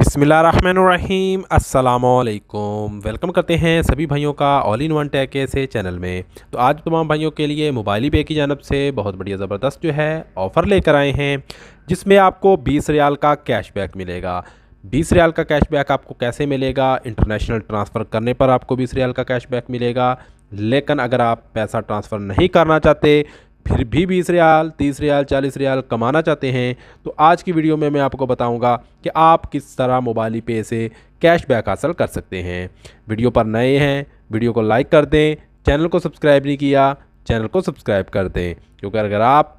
बिस्मिल्लाहिर्रहमानिर्रहीम अस्सलामुअलैकुम। वेलकम करते हैं सभी भाइयों का ऑल इन वन टेक से चैनल में। तो आज तमाम भाइयों के लिए मोबाइल पे की जानब से बहुत बढ़िया ज़बरदस्त जो है ऑफ़र लेकर आए हैं, जिसमें आपको 20 रियाल का कैशबैक मिलेगा। 20 रियाल का कैशबैक आपको कैसे मिलेगा? इंटरनेशनल ट्रांसफ़र करने पर आपको 20 रियाल का कैशबैक मिलेगा, लेकिन अगर आप पैसा ट्रांसफ़र नहीं करना चाहते, फिर भी 20 रियाल, 30 रियाल, 40 रियाल कमाना चाहते हैं, तो आज की वीडियो में मैं आपको बताऊंगा कि आप किस तरह मोबाइल पे से कैशबैक हासिल कर सकते हैं। वीडियो पर नए हैं, वीडियो को लाइक कर दें। चैनल को सब्सक्राइब नहीं किया, चैनल को सब्सक्राइब कर दें, क्योंकि अगर आप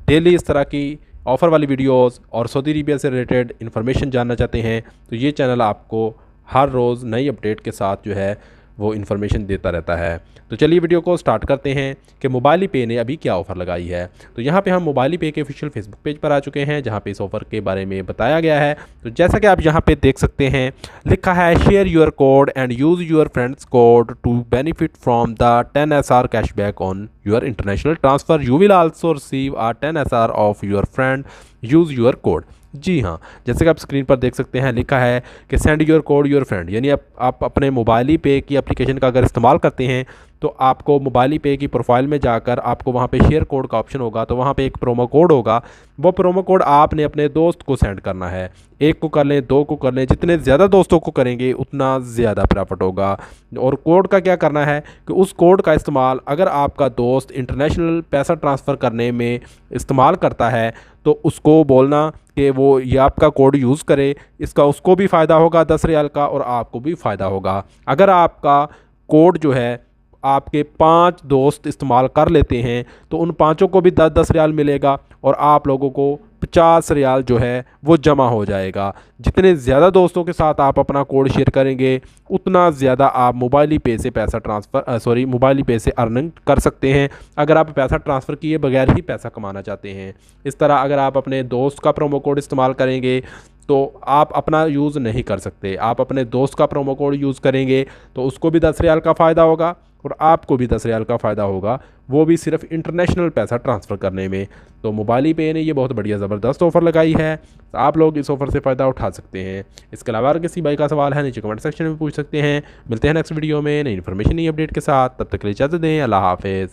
डेली इस तरह की ऑफ़र वाली वीडियोस और सऊदी अरबिया से रिलेटेड इन्फॉर्मेशन जानना चाहते हैं, तो ये चैनल आपको हर रोज़ नई अपडेट के साथ जो है वो इन्फॉर्मेशन देता रहता है। तो चलिए वीडियो को स्टार्ट करते हैं कि मोबाइल पे ने अभी क्या ऑफ़र लगाई है। तो यहाँ पे हम मोबाइल पे के ऑफिशियल फेसबुक पेज पर आ चुके हैं, जहाँ पे इस ऑफ़र के बारे में बताया गया है। तो जैसा कि आप यहाँ पे देख सकते हैं, लिखा है share your code and use your friends code to benefit from the 10 SR cashback on your international transfer. You will also receive a 10 SR off your friend use your code. जी हाँ, जैसे कि आप स्क्रीन पर देख सकते हैं, लिखा है कि send your code your friend, यानी आप अपने मोबाइल पे की एप्लीकेशन का अगर इस्तेमाल करते हैं तो आपको मोबाइल पे की प्रोफाइल में जाकर आपको वहाँ पे शेयर कोड का ऑप्शन होगा। तो वहाँ पे एक प्रोमो कोड होगा, वो प्रोमो कोड आपने अपने दोस्त को सेंड करना है। एक को कर लें, दो को कर लें, जितने ज़्यादा दोस्तों को करेंगे उतना ज़्यादा प्रॉफिट होगा। और कोड का क्या करना है कि उस कोड का इस्तेमाल अगर आपका दोस्त इंटरनेशनल पैसा ट्रांसफ़र करने में इस्तेमाल करता है तो उसको बोलना कि वो ये आपका कोड यूज़ करे। इसका उसको भी फ़ायदा होगा 10 रियाल का, और आपको भी फ़ायदा होगा। अगर आपका कोड जो है आपके 5 दोस्त इस्तेमाल कर लेते हैं तो उन पाँचों को भी 10-10 रियाल मिलेगा, और आप लोगों को 50 रियाल जो है वो जमा हो जाएगा। जितने ज़्यादा दोस्तों के साथ आप अपना कोड शेयर करेंगे, उतना ज़्यादा आप मोबाइल पे से पैसा ट्रांसफ़र मोबाइल पे से अर्निंग कर सकते हैं, अगर आप पैसा ट्रांसफ़र किए बगैर ही पैसा कमाना चाहते हैं। इस तरह अगर आप अपने दोस्त का प्रोमो कोड इस्तेमाल करेंगे तो आप अपना यूज़ नहीं कर सकते। आप अपने दोस्त का प्रोमो कोड यूज़ करेंगे तो उसको भी 10 रियाल का फ़ायदा होगा और आपको भी 10 रियाल का फ़ायदा होगा, वो भी सिर्फ इंटरनेशनल पैसा ट्रांसफ़र करने में। तो मोबाइल पे ने ये बहुत बढ़िया ज़बरदस्त ऑफ़र लगाई है, तो आप लोग इस ऑफ़र से फ़ायदा उठा सकते हैं। इसके अलावा अगर किसी भाई का सवाल है, नीचे कमेंट सेक्शन में पूछ सकते हैं। मिलते हैं नेक्स्ट वीडियो में नई इन्फॉर्मेशन, नई अपडेट के साथ। तब तक के लिए इजाज़त दें। अल्लाह हाफ़िज़।